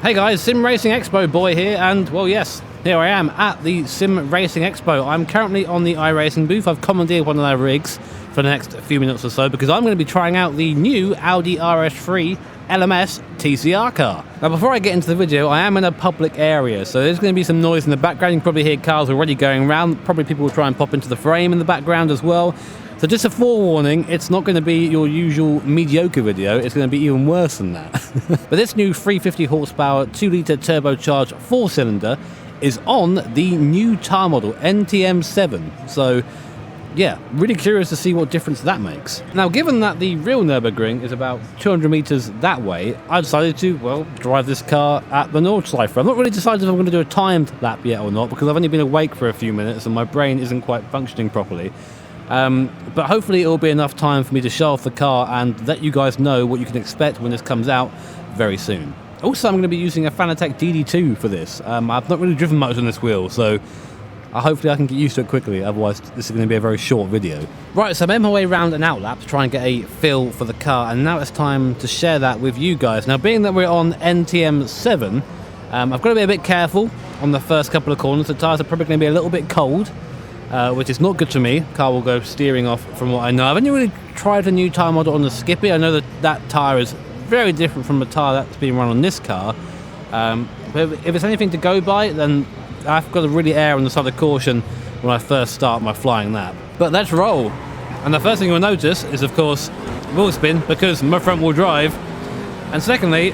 Hey guys, Sim Racing Expo boy here, and well yes, here I am at the Sim Racing Expo. I'm currently on the iRacing booth. I've commandeered one of their rigs for the next few minutes or so because I'm going to be trying out the new Audi RS3 LMS TCR car. Now before I get into the video, I am in a public area, so there's going to be some noise in the background. You can probably hear cars already going around. Probably people will try and pop into the frame in the background as well. So just a forewarning, it's not going to be your usual mediocre video, it's going to be even worse than that. But this new 350 horsepower, 2-litre turbocharged 4-cylinder is on the new tyre model, NTM7. So yeah, really curious to see what difference that makes. Now given that the real Nürburgring is about 200 metres that way, I decided to, well, drive this car at the Nordschleife. I've not really decided if I'm going to do a timed lap yet or not, because I've only been awake for a few minutes and my brain isn't quite functioning properly. But hopefully it will be enough time for me to show off the car and let you guys know what you can expect when this comes out very soon. Also, I'm going to be using a Fanatec DD2 for this. I've not really driven much on this wheel, so hopefully I can get used to it quickly, otherwise this is going to be a very short video. Right, so I made my way around an outlap to try and get a feel for the car, and now it's time to share that with you guys. Now, being that we're on NTM7, I've got to be a bit careful on the first couple of corners. The tyres are probably going to be a little bit cold, which is not good for me. Car will go steering off from what I know. I've only really tried a new tyre model on the Skippy. I know that that tyre is very different from the tyre that's being run on this car. But if it's anything to go by, then I've got to really err on the side of caution when I first start my flying lap. But let's roll. And the first thing you'll notice is, of course, wheel spin, because my front wheel drive. And secondly,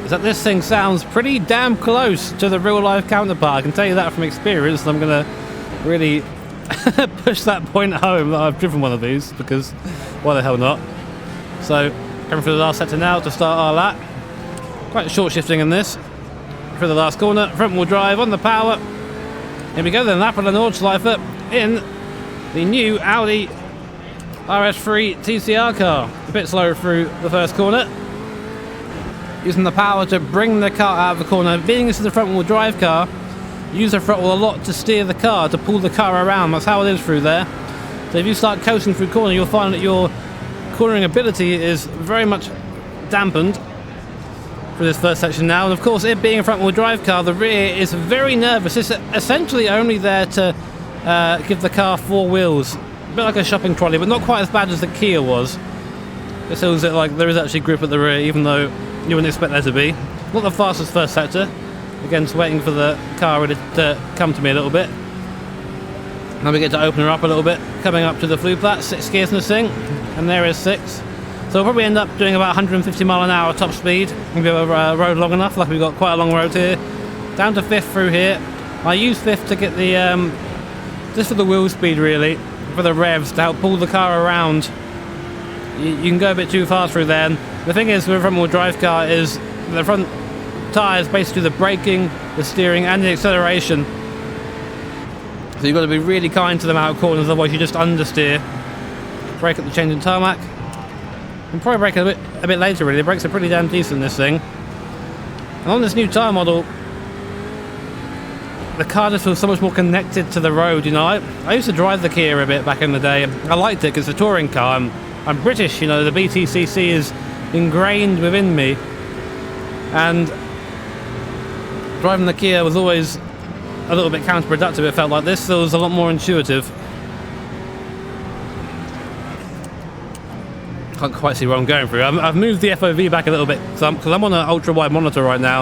is that this thing sounds pretty damn close to the real life counterpart. I can tell you that from experience, and I'm going to really push that point home that I've driven one of these, because why the hell not? So coming through the last sector now to start our lap. Quite short shifting in this. Through the last corner, front wheel drive on the power. Here we go then, lap of the Nordschleife in the new Audi RS3 TCR car. A bit slower through the first corner. Using the power to bring the car out of the corner. Being this is the front wheel drive car, use the throttle a lot to steer the car, to pull the car around. That's how it is through there. So if you start coasting through corner, you'll find that your cornering ability is very much dampened for this first section now. And of course, it being a front wheel drive car, the rear is very nervous. It's essentially only there to give the car four wheels. A bit like a shopping trolley, but not quite as bad as the Kia was. It feels like there is actually grip at the rear, even though you wouldn't expect there to be. Not the fastest first sector. Again, just waiting for the car ready to come to me a little bit. Now we get to open her up a little bit, coming up to the flue plat, 6 gears in this thing, and there is 6. So we'll probably end up doing about 150 mile an hour top speed if we have a road long enough. Like, we've got quite a long road here. Down to 5th through here. I use 5th to get the, just for the wheel speed really, for the revs, to help pull the car around. You can go a bit too fast through there. And the thing is with a front wheel drive car is the front tyres basically the braking, the steering and the acceleration. So you've got to be really kind to them out of corners, otherwise you just understeer. Brake at the change in tarmac. And probably brake a bit later really. The brakes are pretty damn decent this thing. And on this new tyre model, the car just feels so much more connected to the road, you know. I used to drive the Kia a bit back in the day. I liked it because it's a touring car. I'm British, you know, the BTCC is ingrained within me. And driving the Kia was always a little bit counterproductive. It felt like this feels a lot more intuitive. Can't quite see where I'm going through. I've moved the FOV back a little bit because I'm on an ultra-wide monitor right now.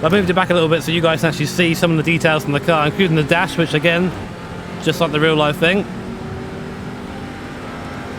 I've moved it back a little bit so you guys can actually see some of the details from the car, including the dash, which again, just like the real life thing.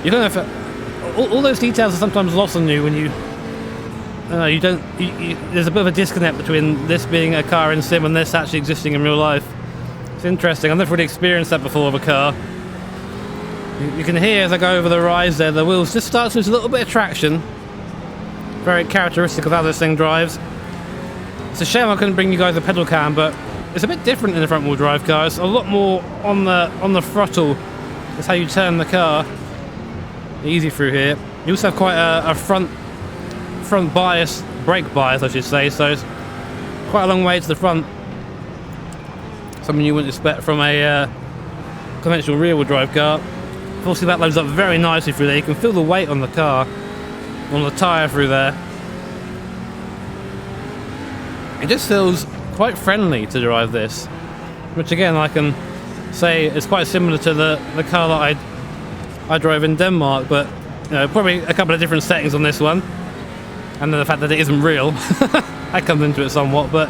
You don't know if all those details are sometimes lost on you when you there's a bit of a disconnect between this being a car in sim and this actually existing in real life. It's interesting. I've never really experienced that before with a car. You can hear as I go over the rise there, the wheels just start to lose a little bit of traction. Very characteristic of how this thing drives. It's a shame I couldn't bring you guys a pedal cam, but it's a bit different in the front wheel drive car. It's a lot more on the throttle. That's how you turn the car. Easy through here. You also have quite a front bias, brake bias I should say, so it's quite a long way to the front. Something you wouldn't expect from a conventional rear wheel drive car. Obviously that loads up very nicely through there. You can feel the weight on the car, on the tyre through there. It just feels quite friendly to drive this, which again I can say is quite similar to the car that I drove in Denmark, but you know, probably a couple of different settings on this one, and then the fact that it isn't real that comes into it somewhat, but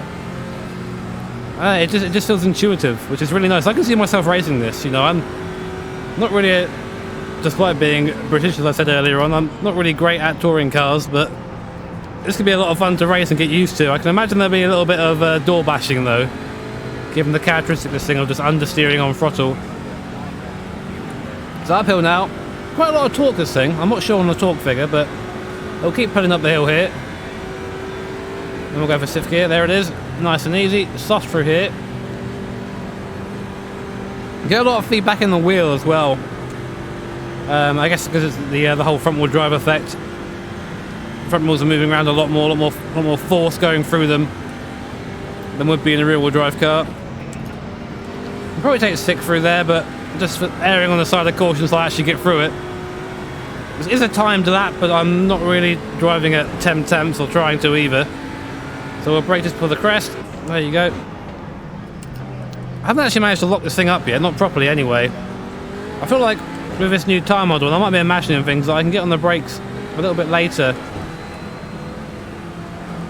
it just feels intuitive, which is really nice. I can see myself racing this. You know, I'm not really despite being British, as I said earlier on, I'm not really great at touring cars, but this could be a lot of fun to race and get used to. I can imagine there'll be a little bit of door bashing though, given the characteristic of this thing of just understeering on throttle. It's uphill now. Quite a lot of torque this thing. I'm not sure on the torque figure, but it'll keep pulling up the hill here. Then we'll go for 6th gear. There it is. Nice and easy. Soft through here. Get a lot of feedback in the wheel as well. I guess because it's the whole front wheel drive effect. Front wheels are moving around a lot more force going through them than would be in a rear wheel drive car. I'll probably take 6 through there, but just for erring on the side of caution so I actually get through it. There is a time to that, but I'm not really driving at 10 temps or trying to either. So we'll brake just for the crest. There you go. I haven't actually managed to lock this thing up yet, not properly anyway. I feel like with this new tyre model, and I might be imagining things, that I can get on the brakes a little bit later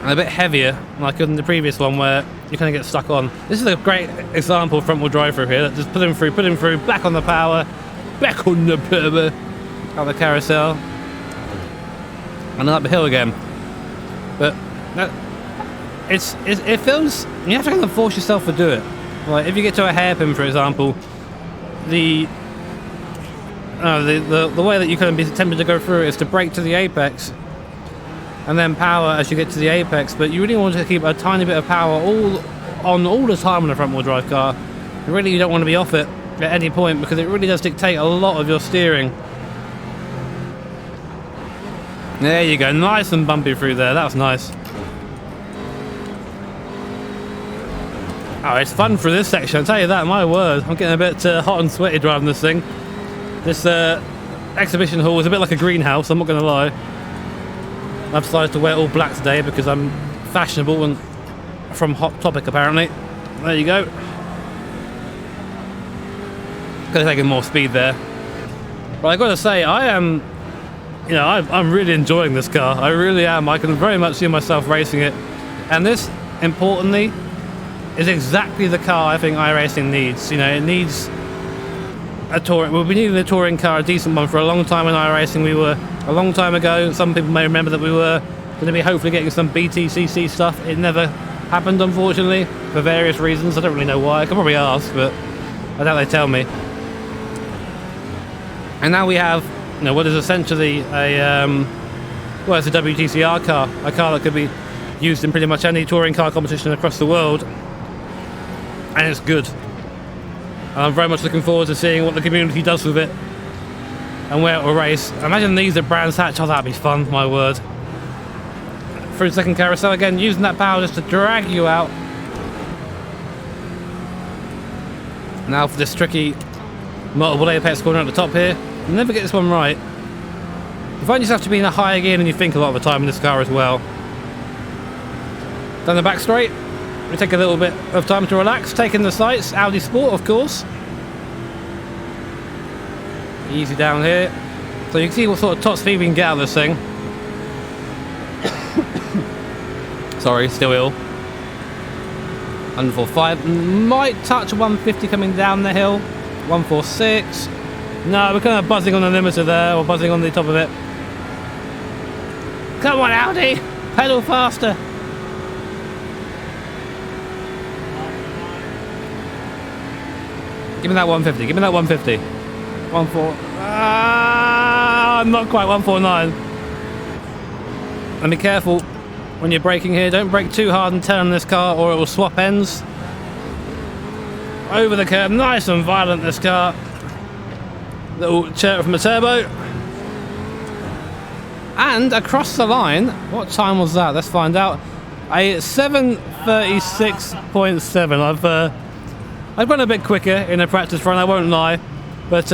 and a bit heavier than I could in the previous one where you kind of get stuck on. This is a great example of front wheel drive through here. Just put him through, back on the power, back on the power, out the carousel, and then up the hill again. But it feels, you have to kind of force yourself to do it. Like if you get to a hairpin, for example, the way that you can be tempted to go through it is to brake to the apex and then power as you get to the apex, but you really want to keep a tiny bit of power all the time on a front wheel drive car. Really, you don't want to be off it at any point because it really does dictate a lot of your steering. There you go, nice and bumpy through there. That was nice. Oh, it's fun through this section, I'll tell you that, my word. I'm getting a bit hot and sweaty driving this thing. This exhibition hall is a bit like a greenhouse, I'm not going to lie. I've decided to wear all black today because I'm fashionable and from Hot Topic apparently. There you go. Could have taken more speed there. But I got to say, I'm really enjoying this car. I really am. I can very much see myself racing it. And this, importantly, is exactly the car I think iRacing needs. You know, it needs a touring. We've been needing a touring car, a decent one, for a long time in iRacing. We were a long time ago. Some people may remember that we were going to be hopefully getting some BTCC stuff. It never happened, unfortunately, for various reasons. I don't really know why. I can probably ask, but I doubt they tell me. And now we have, you know, what is essentially it's a WTCR car, a car that could be used in pretty much any touring car competition across the world, and it's good. And I'm very much looking forward to seeing what the community does with it and where it will race. Imagine these at Brands Hatch. Oh, that'd be fun, my word. Through the second carousel again, using that power just to drag you out. Now for this tricky multiple apex corner at the top here. You'll never get this one right. You find yourself to be in a higher gear than you think a lot of the time in this car as well. Down the back straight. We take a little bit of time to relax, taking the sights. Audi Sport, of course. Easy down here. So you can see what sort of top speed we can get out of this thing. Sorry, still ill. 145. Might touch 150 coming down the hill. 146. No, we're kind of buzzing on the limiter there, or buzzing on the top of it. Come on, Audi! Pedal faster! Give me that 150, give me that 150. 14. I'm not quite 149. And be careful when you're braking here. Don't brake too hard and turn on this car or it will swap ends. Over the curb, nice and violent this car. Little chirp from the turbo. And across the line, what time was that? Let's find out. A 7:36.7. I've gone a bit quicker in a practice run, I won't lie. But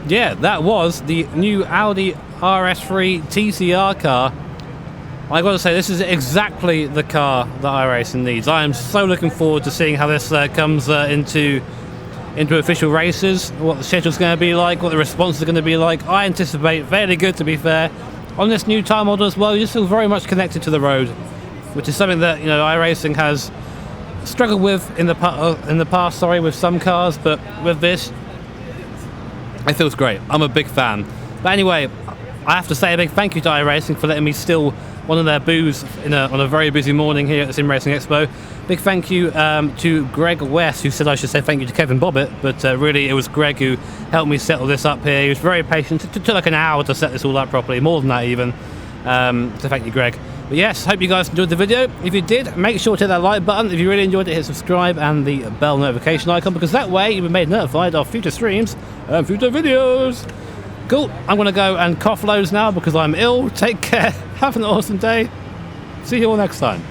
yeah, that was the new Audi RS3 TCR car. I got to say, this is exactly the car that iRacing needs. I am so looking forward to seeing how this comes into official races, what the schedule's going to be like, what the response is going to be like. I anticipate fairly good, to be fair. On this new tyre model as well, you're still very much connected to the road, which is something that, you know, iRacing has struggled with in the past, with some cars, but with this, it feels great. I'm a big fan. But anyway, I have to say a big thank you to iRacing for letting me steal one of their booths on a very busy morning here at the Sim Racing Expo. Big thank you to Greg West, who said I should say thank you to Kevin Bobbitt, but really it was Greg who helped me settle this up here. He was very patient. It took like an hour to set this all up properly, more than that even. So thank you, Greg. But yes, hope you guys enjoyed the video. If you did, make sure to hit that like button. If you really enjoyed it, hit subscribe and the bell notification icon, because that way you'll be made notified of future streams and future videos. Cool, I'm going to go and cough loads now because I'm ill. Take care, have an awesome day. See you all next time.